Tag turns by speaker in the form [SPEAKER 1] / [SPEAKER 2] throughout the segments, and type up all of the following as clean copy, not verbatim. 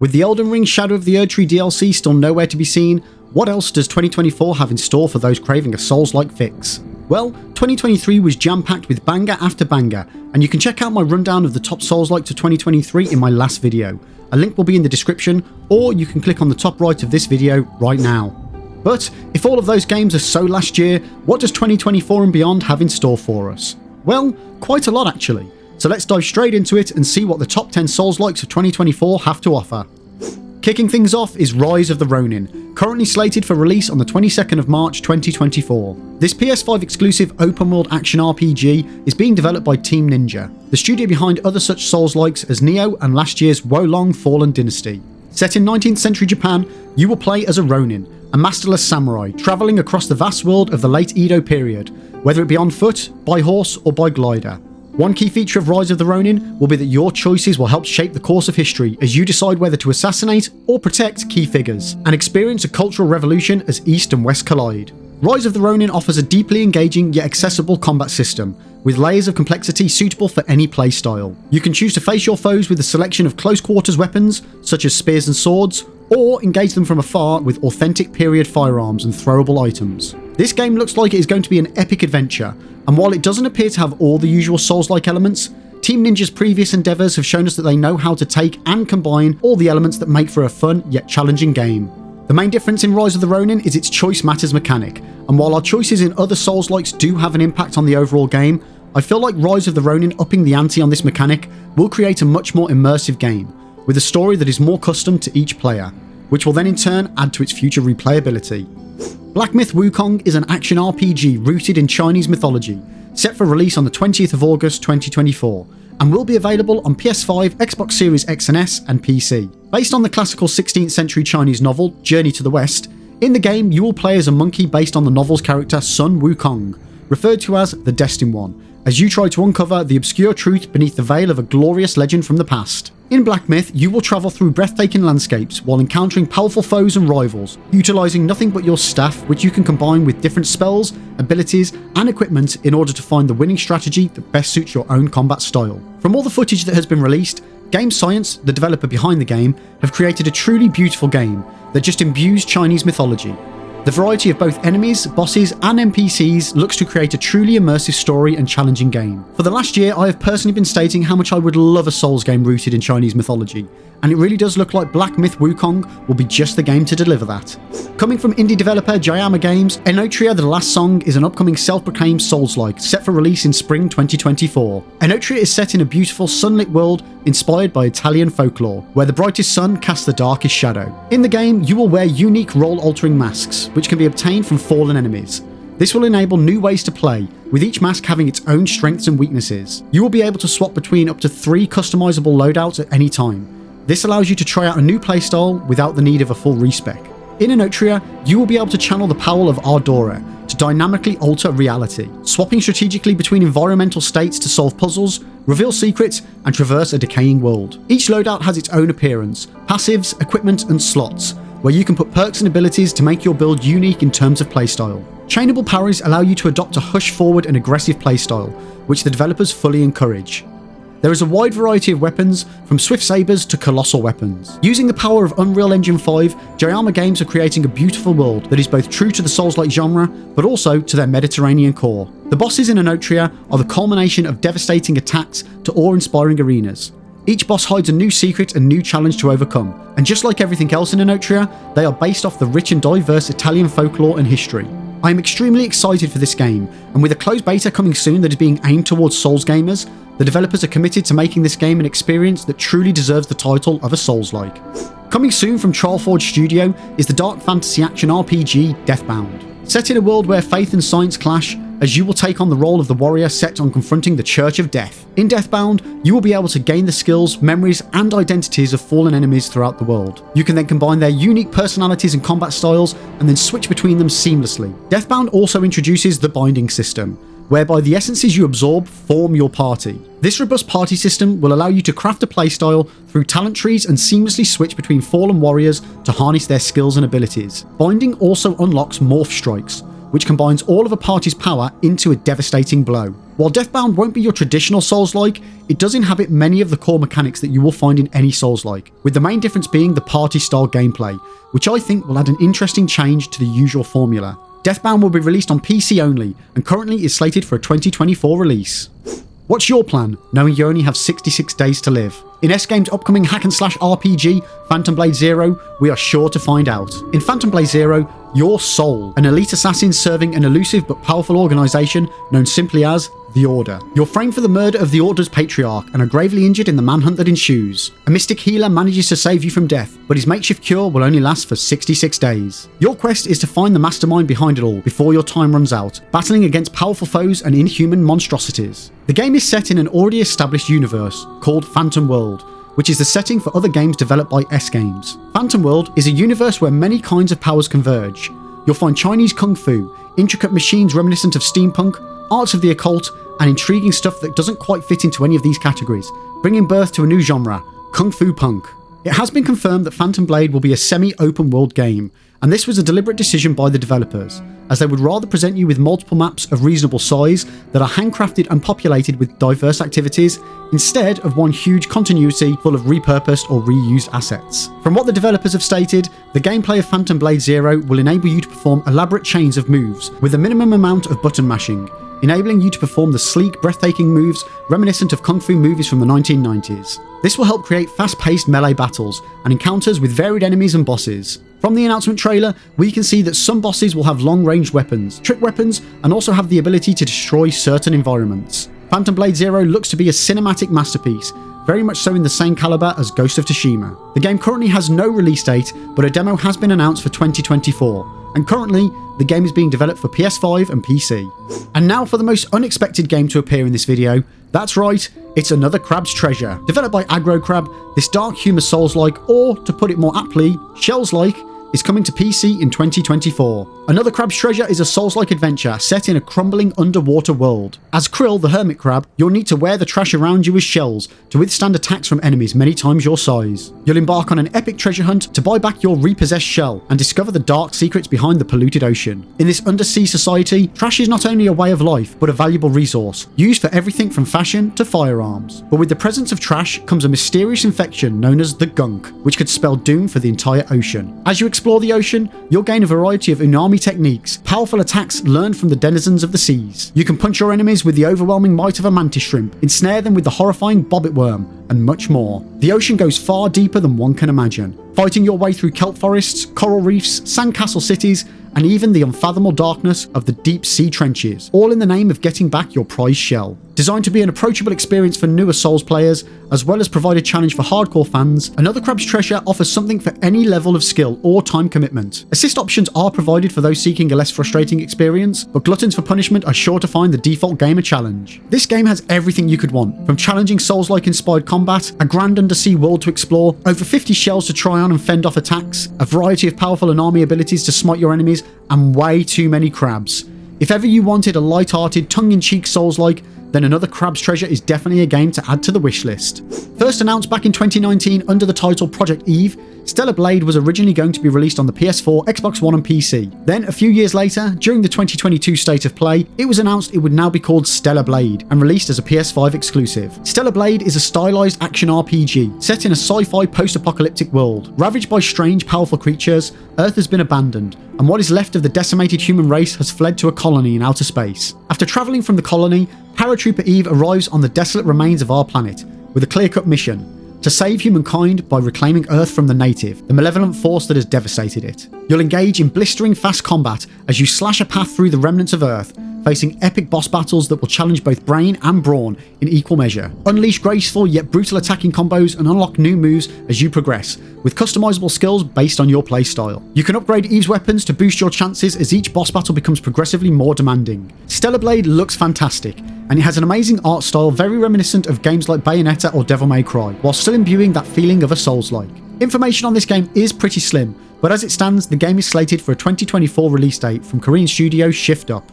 [SPEAKER 1] With the Elden Ring Shadow of the Erdtree DLC still nowhere to be seen, what else does 2024 have in store for those craving a Souls-like fix? Well, 2023 was jam-packed with banger after banger, and you can check out my rundown of the top Souls-like to 2023 in my last video. A link will be in the description, or you can click on the top right of this video right now. But if all of those games are so last year, what does 2024 and beyond have in store for us? Well, quite a lot actually. So let's dive straight into it and see what the top 10 Souls-likes of 2024 have to offer. Kicking things off is Rise of the Ronin, currently slated for release on the 22nd of March 2024. This PS5 exclusive open world action RPG is being developed by Team Ninja, the studio behind other such Souls-likes as Nioh and last year's Wukong Fallen Dynasty. Set in 19th century Japan, you will play as a Ronin, a masterless samurai travelling across the vast world of the late Edo period, whether it be on foot, by horse or by glider. One key feature of Rise of the Ronin will be that your choices will help shape the course of history as you decide whether to assassinate or protect key figures, and experience a cultural revolution as East and West collide. Rise of the Ronin offers a deeply engaging yet accessible combat system, with layers of complexity suitable for any playstyle. You can choose to face your foes with a selection of close quarters weapons, such as spears and swords, or engage them from afar with authentic period firearms and throwable items. This game looks like it is going to be an epic adventure, and while it doesn't appear to have all the usual Souls-like elements, Team Ninja's previous endeavours have shown us that they know how to take and combine all the elements that make for a fun yet challenging game. The main difference in Rise of the Ronin is its choice matters mechanic, and while our choices in other Souls-likes do have an impact on the overall game, I feel like Rise of the Ronin upping the ante on this mechanic will create a much more immersive game, with a story that is more custom to each player, which will then in turn add to its future replayability. Black Myth: Wukong is an action RPG rooted in Chinese mythology, set for release on the 20th of August 2024, and will be available on PS5, Xbox Series X and S, and PC. Based on the classical 16th century Chinese novel Journey to the West, in the game you will play as a monkey based on the novel's character Sun Wukong, referred to as the Destined One, as you try to uncover the obscure truth beneath the veil of a glorious legend from the past. In Black Myth, you will travel through breathtaking landscapes while encountering powerful foes and rivals, utilising nothing but your staff, which you can combine with different spells, abilities and equipment in order to find the winning strategy that best suits your own combat style. From all the footage that has been released, Game Science, the developer behind the game, have created a truly beautiful game that just imbues Chinese mythology. The variety of both enemies, bosses and NPCs looks to create a truly immersive story and challenging game. For the last year, I have personally been stating how much I would love a Souls game rooted in Chinese mythology, and it really does look like Black Myth: Wukong will be just the game to deliver that. Coming from indie developer Jayama Games, Enotria: The Last Song is an upcoming self-proclaimed Souls-like set for release in spring 2024. Enotria is set in a beautiful sunlit world inspired by Italian folklore, where the brightest sun casts the darkest shadow. In the game, you will wear unique role-altering masks, which can be obtained from fallen enemies. This will enable new ways to play, with each mask having its own strengths and weaknesses. You will be able to swap between up to 3 customizable loadouts at any time. This allows you to try out a new playstyle without the need of a full respec. In Enotria, you will be able to channel the power of Ardora to dynamically alter reality, swapping strategically between environmental states to solve puzzles, reveal secrets, and traverse a decaying world. Each loadout has its own appearance, passives, equipment, and slots, where you can put perks and abilities to make your build unique in terms of playstyle. Chainable parries allow you to adopt a hush-forward and aggressive playstyle, which the developers fully encourage. There is a wide variety of weapons, from swift sabers to colossal weapons. Using the power of Unreal Engine 5, Jayama Games are creating a beautiful world that is both true to the Souls-like genre, but also to their Mediterranean core. The bosses in Enotria are the culmination of devastating attacks to awe-inspiring arenas. Each boss hides a new secret and new challenge to overcome, and just like everything else in Enotria, they are based off the rich and diverse Italian folklore and history. I am extremely excited for this game, and with a closed beta coming soon that is being aimed towards Souls gamers, the developers are committed to making this game an experience that truly deserves the title of a Souls-like. Coming soon from Trialforge Studio is the dark fantasy action RPG Deathbound. Set in a world where faith and science clash, as you will take on the role of the warrior set on confronting the Church of Death. In Deathbound, you will be able to gain the skills, memories, and identities of fallen enemies throughout the world. You can then combine their unique personalities and combat styles, and then switch between them seamlessly. Deathbound also introduces the binding system, whereby the essences you absorb form your party. This robust party system will allow you to craft a playstyle through talent trees and seamlessly switch between fallen warriors to harness their skills and abilities. Binding also unlocks morph strikes, which combines all of a party's power into a devastating blow. While Deathbound won't be your traditional Souls-like, it does inhabit many of the core mechanics that you will find in any Souls-like, with the main difference being the party-style gameplay, which I think will add an interesting change to the usual formula. Deathbound will be released on PC only, and currently is slated for a 2024 release. What's your plan, knowing you only have 66 days to live? In S-Game's upcoming hack-and-slash RPG, Phantom Blade Zero, we are sure to find out. In Phantom Blade Zero, your soul, an elite assassin serving an elusive but powerful organisation known simply as the Order. You're framed for the murder of the Order's patriarch and are gravely injured in the manhunt that ensues. A mystic healer manages to save you from death, but his makeshift cure will only last for 66 days. Your quest is to find the mastermind behind it all before your time runs out, battling against powerful foes and inhuman monstrosities. The game is set in an already established universe called Phantom World, which is the setting for other games developed by S-Games. Phantom World is a universe where many kinds of powers converge. You'll find Chinese kung fu, intricate machines reminiscent of steampunk, arts of the occult, and intriguing stuff that doesn't quite fit into any of these categories, bringing birth to a new genre, Kung Fu Punk. It has been confirmed that Phantom Blade will be a semi-open world game, and this was a deliberate decision by the developers, as they would rather present you with multiple maps of reasonable size that are handcrafted and populated with diverse activities, instead of one huge continuity full of repurposed or reused assets. From what the developers have stated, the gameplay of Phantom Blade Zero will enable you to perform elaborate chains of moves with a minimum amount of button mashing, enabling you to perform the sleek, breathtaking moves reminiscent of kung fu movies from the 1990s. This will help create fast-paced melee battles and encounters with varied enemies and bosses. From the announcement trailer, we can see that some bosses will have long-range weapons, trick weapons, and also have the ability to destroy certain environments. Phantom Blade Zero looks to be a cinematic masterpiece, very much so in the same caliber as Ghost of Tsushima. The game currently has no release date, but a demo has been announced for 2024, and currently, the game is being developed for PS5 and PC. And now for the most unexpected game to appear in this video. That's right, it's another Crab's Treasure. Developed by Aggro Crab, this dark humour Souls-like, or to put it more aptly, Shells-like, is coming to PC in 2024. Another Crab's Treasure is a Souls-like adventure set in a crumbling underwater world. As Krill, the hermit crab, you'll need to wear the trash around you as shells to withstand attacks from enemies many times your size. You'll embark on an epic treasure hunt to buy back your repossessed shell and discover the dark secrets behind the polluted ocean. In this undersea society, trash is not only a way of life, but a valuable resource, used for everything from fashion to firearms. But with the presence of trash comes a mysterious infection known as the gunk, which could spell doom for the entire ocean. As you explore the ocean, you'll gain a variety of unami techniques, powerful attacks learned from the denizens of the seas. You can punch your enemies with the overwhelming might of a mantis shrimp, ensnare them with the horrifying bobbit worm, and much more. The ocean goes far deeper than one can imagine, fighting your way through kelp forests, coral reefs, sandcastle cities, and even the unfathomable darkness of the deep sea trenches, all in the name of getting back your prized shell. Designed to be an approachable experience for newer Souls players, as well as provide a challenge for hardcore fans, Another Crab's Treasure offers something for any level of skill or time commitment. Assist options are provided for those seeking a less frustrating experience, but gluttons for punishment are sure to find the default game a challenge. This game has everything you could want, from challenging Souls-like inspired combat, a grand undersea world to explore, over 50 shells to try on and fend off attacks, a variety of powerful and army abilities to smite your enemies, and way too many crabs. If ever you wanted a light-hearted, tongue-in-cheek Souls-like, then Another Crab's Treasure is definitely a game to add to the wishlist. First announced back in 2019 under the title Project Eve, Stellar Blade was originally going to be released on the PS4, Xbox One and PC. Then, a few years later, during the 2022 State of Play, it was announced it would now be called Stellar Blade, and released as a PS5 exclusive. Stellar Blade is a stylized action RPG, set in a sci-fi post-apocalyptic world. Ravaged by strange, powerful creatures, Earth has been abandoned, and what is left of the decimated human race has fled to a colony in outer space. After travelling from the colony, Paratrooper Eve arrives on the desolate remains of our planet, with a clear-cut mission: to save humankind by reclaiming Earth from the native, the malevolent force that has devastated it. You'll engage in blistering fast combat as you slash a path through the remnants of Earth, facing epic boss battles that will challenge both brain and brawn in equal measure. Unleash graceful yet brutal attacking combos and unlock new moves as you progress, with customizable skills based on your playstyle. You can upgrade Eve's weapons to boost your chances as each boss battle becomes progressively more demanding. Stellar Blade looks fantastic, and it has an amazing art style very reminiscent of games like Bayonetta or Devil May Cry, while still imbuing that feeling of a Souls-like. Information on this game is pretty slim, but as it stands, the game is slated for a 2024 release date from Korean studio Shift Up.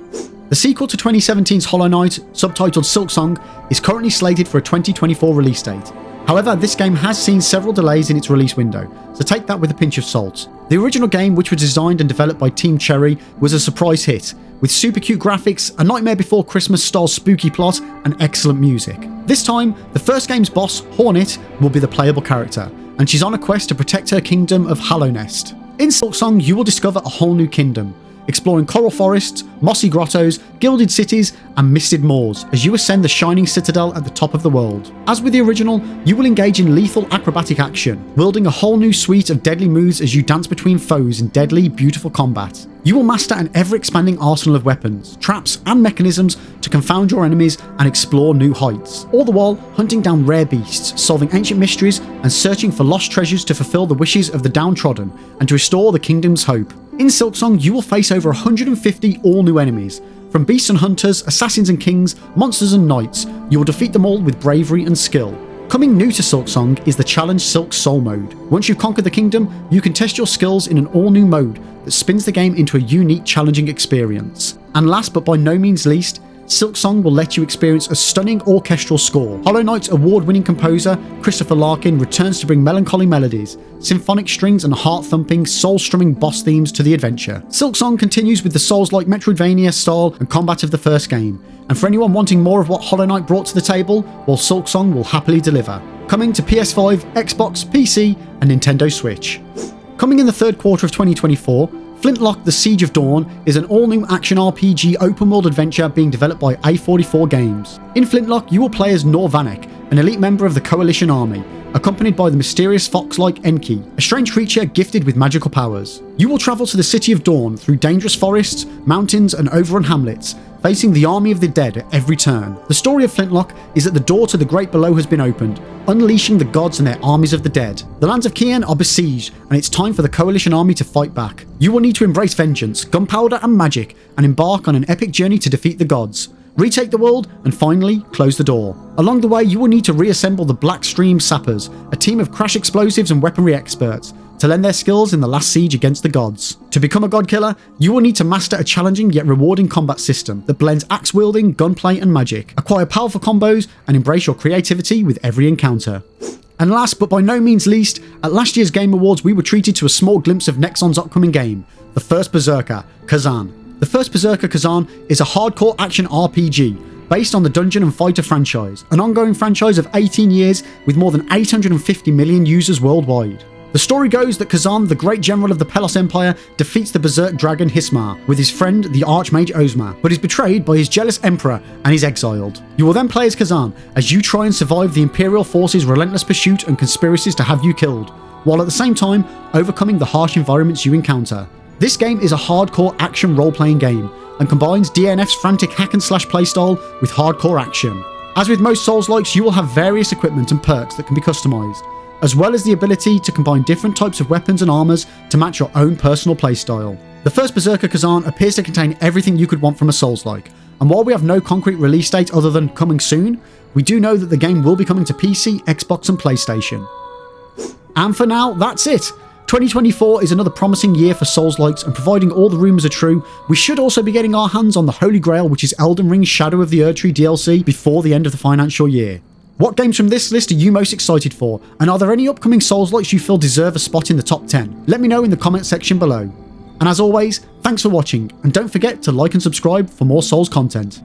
[SPEAKER 1] The sequel to 2017's Hollow Knight, subtitled Silksong, is currently slated for a 2024 release date. However, this game has seen several delays in its release window, so take that with a pinch of salt. The original game, which was designed and developed by Team Cherry, was a surprise hit, with super cute graphics, a Nightmare Before Christmas style spooky plot, and excellent music. This time, the first game's boss, Hornet, will be the playable character, and she's on a quest to protect her kingdom of Hallownest. In Silksong, you will discover a whole new kingdom, exploring coral forests, mossy grottos, gilded cities, and misted moors as you ascend the shining citadel at the top of the world. As with the original, you will engage in lethal acrobatic action, wielding a whole new suite of deadly moves as you dance between foes in deadly, beautiful combat. You will master an ever-expanding arsenal of weapons, traps, and mechanisms to confound your enemies and explore new heights, all the while hunting down rare beasts, solving ancient mysteries, and searching for lost treasures to fulfill the wishes of the downtrodden and to restore the kingdom's hope. In Silksong, you will face over 150 all-new enemies. From beasts and hunters, assassins and kings, monsters and knights, you will defeat them all with bravery and skill. Coming new to Silksong is the Challenge Silk Soul mode. Once you've conquered the kingdom, you can test your skills in an all-new mode that spins the game into a unique, challenging experience. And last but by no means least, Silksong will let you experience a stunning orchestral score. Hollow Knight's award-winning composer, Christopher Larkin, returns to bring melancholy melodies, symphonic strings, and heart-thumping, soul-strumming boss themes to the adventure. Silksong continues with the Souls-like Metroidvania style and combat of the first game, and for anyone wanting more of what Hollow Knight brought to the table, well, Silksong will happily deliver. Coming to PS5, Xbox, PC, and Nintendo Switch. Coming in the third quarter of 2024, Flintlock: The Siege of Dawn is an all-new action RPG open-world adventure being developed by A44 Games. In Flintlock, you will play as Norvanek, an elite member of the Coalition Army, accompanied by the mysterious fox-like Enki, a strange creature gifted with magical powers. You will travel to the City of Dawn through dangerous forests, mountains, and overrun hamlets, facing the army of the dead at every turn. The story of Flintlock is that the door to the Great Below has been opened, unleashing the gods and their armies of the dead. The lands of Kian are besieged, and it's time for the Coalition army to fight back. You will need to embrace vengeance, gunpowder, and magic, and embark on an epic journey to defeat the gods, retake the world, and finally close the door. Along the way, you will need to reassemble the Black Stream Sappers, a team of crash explosives and weaponry experts, to lend their skills in the last siege against the gods. To become a god killer, you will need to master a challenging yet rewarding combat system that blends axe wielding, gunplay, and magic, acquire powerful combos, and embrace your creativity with every encounter. And last but by no means least, at last year's Game Awards we were treated to a small glimpse of Nexon's upcoming game, the first Berserker, Khazan. The first Berserker, Khazan, is a hardcore action RPG, based on the Dungeon and Fighter franchise, an ongoing franchise of 18 years with more than 850 million users worldwide. The story goes that Khazan, the great general of the Pelos Empire, defeats the Berserk dragon Hismar with his friend the Archmage Ozma, but is betrayed by his jealous emperor and is exiled. You will then play as Khazan as you try and survive the Imperial forces' relentless pursuit and conspiracies to have you killed, while at the same time overcoming the harsh environments you encounter. This game is a hardcore action role-playing game and combines DNF's frantic hack-and-slash playstyle with hardcore action. As with most Souls-likes, you will have various equipment and perks that can be customized, as well as the ability to combine different types of weapons and armors to match your own personal playstyle. The first Berserker Khazan appears to contain everything you could want from a Souls-like, and while we have no concrete release date other than coming soon, we do know that the game will be coming to PC, Xbox, and PlayStation. And for now, that's it. 2024 is another promising year for Souls-likes, and providing all the rumours are true, we should also be getting our hands on the Holy Grail, which is Elden Ring Shadow of the Erdtree DLC, before the end of the financial year. What games from this list are you most excited for, and are there any upcoming Souls-likes you feel deserve a spot in the top 10? Let me know in the comment section below. And as always, thanks for watching, and don't forget to like and subscribe for more Souls content.